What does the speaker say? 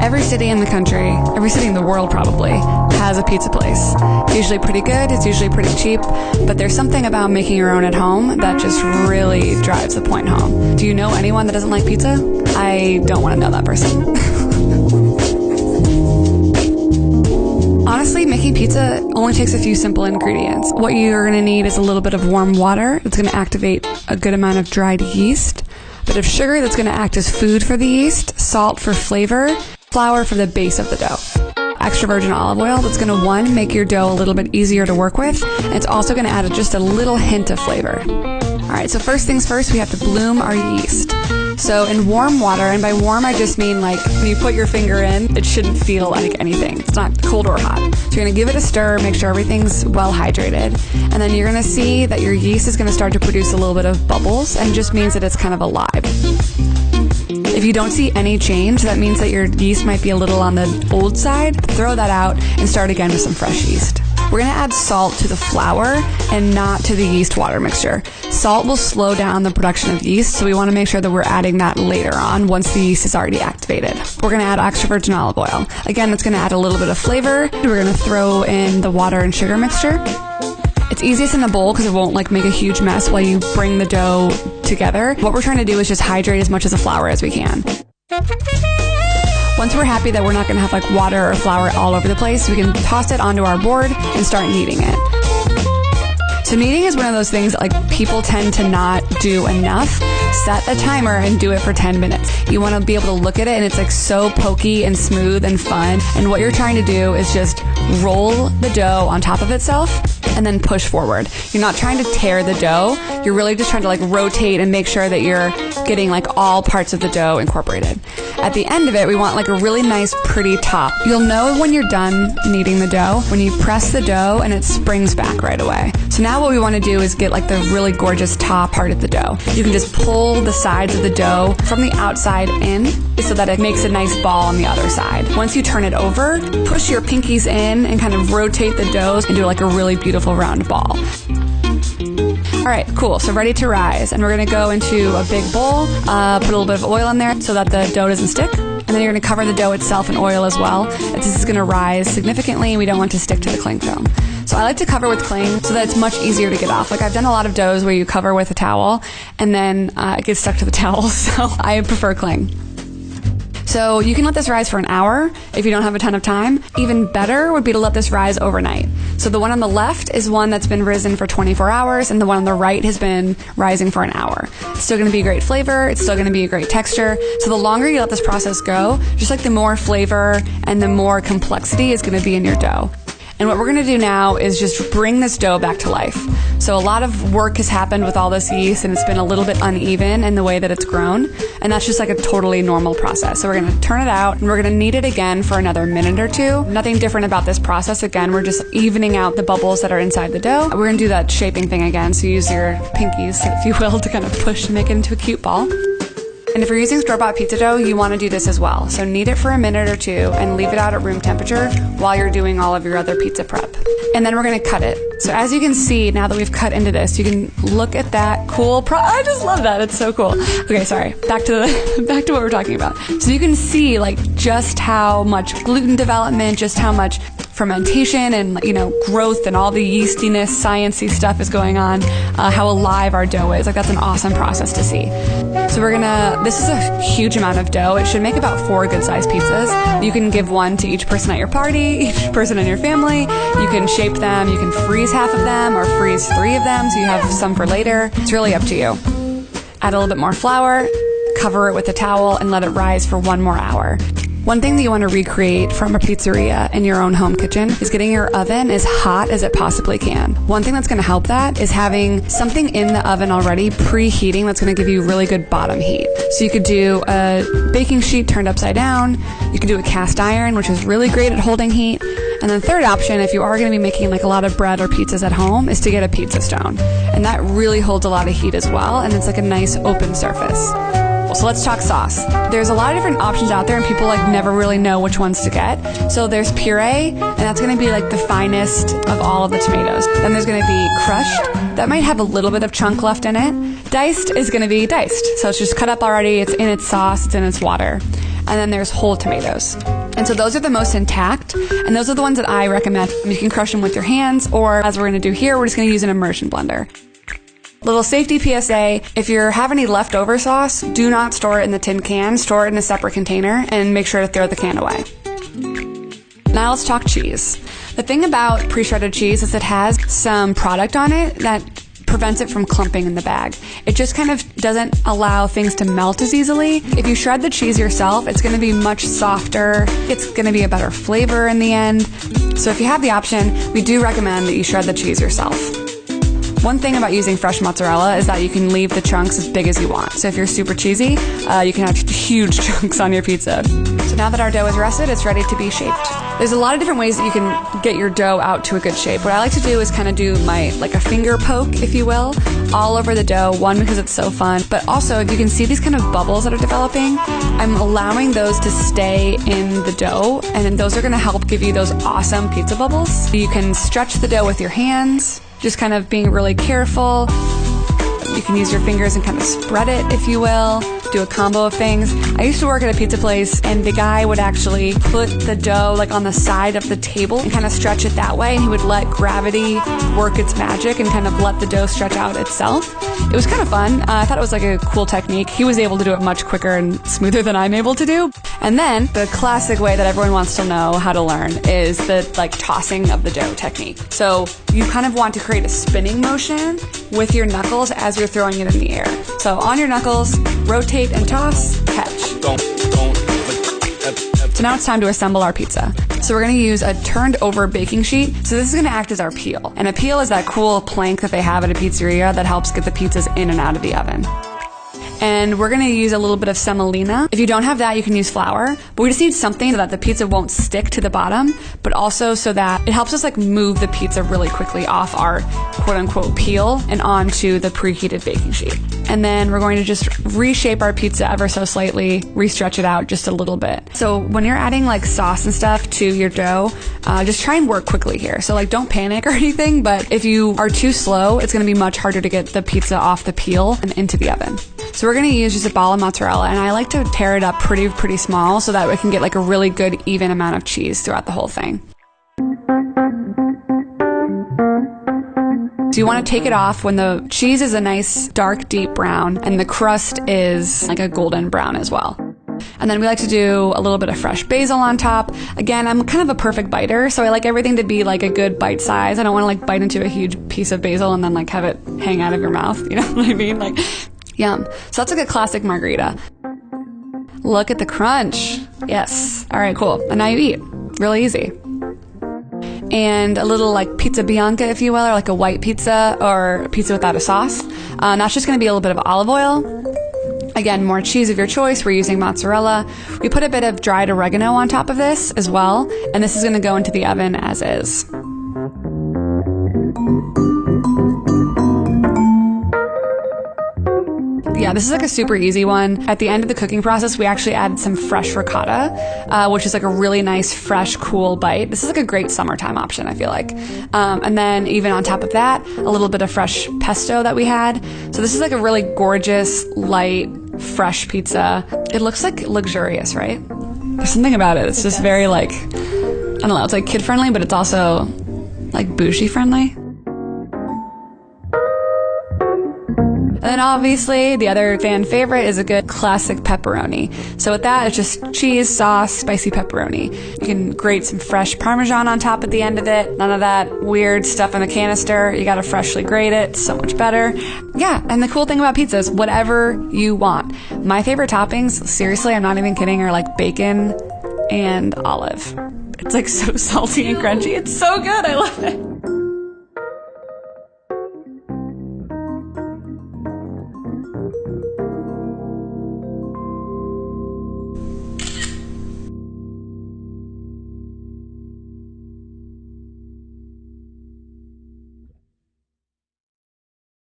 Every city in the country, every city in the world probably, has a pizza place. It's usually pretty good, it's usually pretty cheap, but there's something about making your own at home that just really drives the point home. Do you know anyone that doesn't like pizza? I don't want to know that person. Honestly, making pizza only takes a few simple ingredients. What you're going to need is a little bit of warm water. It's going to activate a good amount of dried yeast, a bit of sugar that's going to act as food for the yeast, salt for flavor, flour for the base of the dough. Extra virgin olive oil that's going to, one, make your dough a little bit easier to work with, and it's also going to add just a little hint of flavor. All right, so first things first, we have to bloom our yeast. So in warm water, and by warm I just mean like when you put your finger in, it shouldn't feel like anything. It's not cold or hot. So you're going to give it a stir, make sure everything's well hydrated, and then you're going to see that your yeast is going to start to produce a little bit of bubbles, and it just means that it's kind of alive. If you don't see any change, that means that your yeast might be a little on the old side. Throw that out and start again with some fresh yeast. We're going to add salt to the flour and not to the yeast water mixture. Salt will slow down the production of yeast, so we want to make sure that we're adding that later on once the yeast is already activated. We're going to add extra virgin olive oil. Again, it's going to add a little bit of flavor. We're going to throw in the water and sugar mixture. It's easiest in a bowl because it won't like make a huge mess while you bring the dough together. What we're trying to do is just hydrate as much of the flour as we can. Once we're happy that we're not going to have like water or flour all over the place, we can toss it onto our board and start kneading it. So kneading is one of those things that like people tend to not do enough. Set a timer and do it for 10 minutes. You want to be able to look at it and it's like so pokey and smooth and fun. And what you're trying to do is just roll the dough on top of itself and then push forward. You're not trying to tear the dough. You're really just trying to like rotate and make sure that you're getting like all parts of the dough incorporated. At the end of it, we want like a really nice, pretty top. You'll know when you're done kneading the dough when you press the dough and it springs back right away. So now what we want to do is get like the really gorgeous top part of the dough. You can just pull the sides of the dough from the outside in so that it makes a nice ball on the other side. Once you turn it over, push your pinkies in and kind of rotate the dough into like a really beautiful round ball. All right, cool. So ready to rise. And we're going to go into a big bowl, put a little bit of oil in there so that the dough doesn't stick. And then you're going to cover the dough itself in oil as well. This is going to rise significantly and we don't want to stick to the cling film. So I like to cover with cling so that it's much easier to get off. Like I've done a lot of doughs where you cover with a towel and then it gets stuck to the towel. So I prefer cling. So you can let this rise for an hour if you don't have a ton of time. Even better would be to let this rise overnight. So the one on the left is one that's been risen for 24 hours and the one on the right has been rising for an hour. It's still going to be a great flavor. It's still going to be a great texture. So the longer you let this process go, just like the more flavor and the more complexity is going to be in your dough. And what we're going to do now is just bring this dough back to life. So a lot of work has happened with all this yeast and it's been a little bit uneven in the way that it's grown. And that's just like a totally normal process. So we're going to turn it out and we're going to knead it again for another minute or two. Nothing different about this process. Again, we're just evening out the bubbles that are inside the dough. We're going to do that shaping thing again. So use your pinkies, if you will, to kind of push and make it into a cute ball. And if you're using store-bought pizza dough, you want to do this as well. So knead it for a minute or two and leave it out at room temperature while you're doing all of your other pizza prep. And then we're going to cut it. So as you can see, now that we've cut into this, you can look at that cool I just love that. It's so cool. Okay, sorry. Back to what we're talking about. So you can see like just how much gluten development, just how much fermentation and growth and all the yeastiness, sciencey stuff is going on, how alive our dough is. Like that's an awesome process to see. So this is a huge amount of dough. It should make about 4 good-sized pizzas. You can give one to each person at your party, each person in your family. You can shape them. You can freeze half of them or freeze 3 of them so you have some for later. It's really up to you. Add a little bit more flour, cover it with a towel, and let it rise for 1 more hour. One thing that you want to recreate from a pizzeria in your own home kitchen is getting your oven as hot as it possibly can. One thing that's going to help that is having something in the oven already preheating that's going to give you really good bottom heat. So you could do a baking sheet turned upside down. You could do a cast iron, which is really great at holding heat. And then the third option, if you are going to be making like a lot of bread or pizzas at home, is to get a pizza stone. And that really holds a lot of heat as well, and it's like a nice open surface. So let's talk sauce. There's a lot of different options out there and people like never really know which ones to get. So there's puree, and that's going to be like the finest of all of the tomatoes. Then there's going to be crushed. That might have a little bit of chunk left in it. Diced is going to be diced. So it's just cut up already. It's in its sauce. It's in its water. and then there's whole tomatoes. And so those are the most intact, and those are the ones that I recommend. You can crush them with your hands, or as we're going to do here, we're just going to use an immersion blender. Little safety PSA, if you have any leftover sauce, do not store it in the tin can. Store it in a separate container and make sure to throw the can away. Now let's talk cheese. The thing about pre-shredded cheese is it has some product on it that prevents it from clumping in the bag. It just kind of doesn't allow things to melt as easily. If you shred the cheese yourself, it's going to be much softer. It's going to be a better flavor in the end. So if you have the option, we do recommend that you shred the cheese yourself. One thing about using fresh mozzarella is that you can leave the chunks as big as you want. So if you're super cheesy, you can have huge chunks on your pizza. So now that our dough is rested, it's ready to be shaped. There's a lot of different ways that you can get your dough out to a good shape. What I like to do is kind of do like a finger poke, if you will, all over the dough. One, because it's so fun, but also if you can see these kind of bubbles that are developing, I'm allowing those to stay in the dough, and then those are gonna help give you those awesome pizza bubbles. You can stretch the dough with your hands, just kind of being really careful. You can use your fingers and kind of spread it, if you will. Do a combo of things. I used to work at a pizza place, and the guy would actually put the dough like on the side of the table and kind of stretch it that way, and he would let gravity work its magic and kind of let the dough stretch out itself. It was kind of fun. I thought it was like a cool technique. He was able to do it much quicker and smoother than I'm able to do. And then the classic way that everyone wants to know how to learn is the tossing of the dough technique. So you kind of want to create a spinning motion with your knuckles as you're throwing it in the air. So on your knuckles, rotate and toss, catch. So now it's time to assemble our pizza. So we're going to use a turned over baking sheet. So this is going to act as our peel. And a peel is that cool plank that they have at a pizzeria that helps get the pizzas in and out of the oven. And we're gonna use a little bit of semolina. If you don't have that, you can use flour. But we just need something so that the pizza won't stick to the bottom, but also so that it helps us move the pizza really quickly off our quote unquote peel and onto the preheated baking sheet. And then we're going to just reshape our pizza ever so slightly, restretch it out just a little bit. So when you're adding sauce and stuff to your dough, just try and work quickly here. So don't panic or anything, but if you are too slow, it's gonna be much harder to get the pizza off the peel and into the oven. So we're gonna use just a ball of mozzarella, and I like to tear it up pretty small so that we can get a really good even amount of cheese throughout the whole thing. So you want to take it off when the cheese is a nice dark deep brown and the crust is a golden brown as well. And then we like to do a little bit of fresh basil on top. Again, I'm kind of a perfect biter, so I like everything to be a good bite size. I don't want to bite into a huge piece of basil and then have it hang out of your mouth. You know what I mean? Yum. So that's a classic margarita. Look at the crunch. Yes. All right, cool. And now you eat. Really easy. And a little pizza bianca, if you will, or a white pizza or a pizza without a sauce. That's just going to be a little bit of olive oil. Again, more cheese of your choice. We're using mozzarella. We put a bit of dried oregano on top of this as well. And this is going to go into the oven as is. Yeah, this is a super easy one. At the end of the cooking process, we actually added some fresh ricotta, which is a really nice, fresh, cool bite. This is a great summertime option, I feel like. And then even on top of that, a little bit of fresh pesto that we had. So this is a really gorgeous, light, fresh pizza. It looks luxurious, right? There's something about it. It's just very I don't know, it's kid friendly, but it's also bougie friendly. And then obviously the other fan favorite is a good classic pepperoni. So with that, it's just cheese, sauce, spicy pepperoni. You can grate some fresh Parmesan on top at the end of it. None of that weird stuff in the canister. You gotta freshly grate it. So much better. Yeah, and the cool thing about pizza is whatever you want. My favorite toppings, seriously, I'm not even kidding, are bacon and olive. It's so salty and crunchy. It's so good. I love it.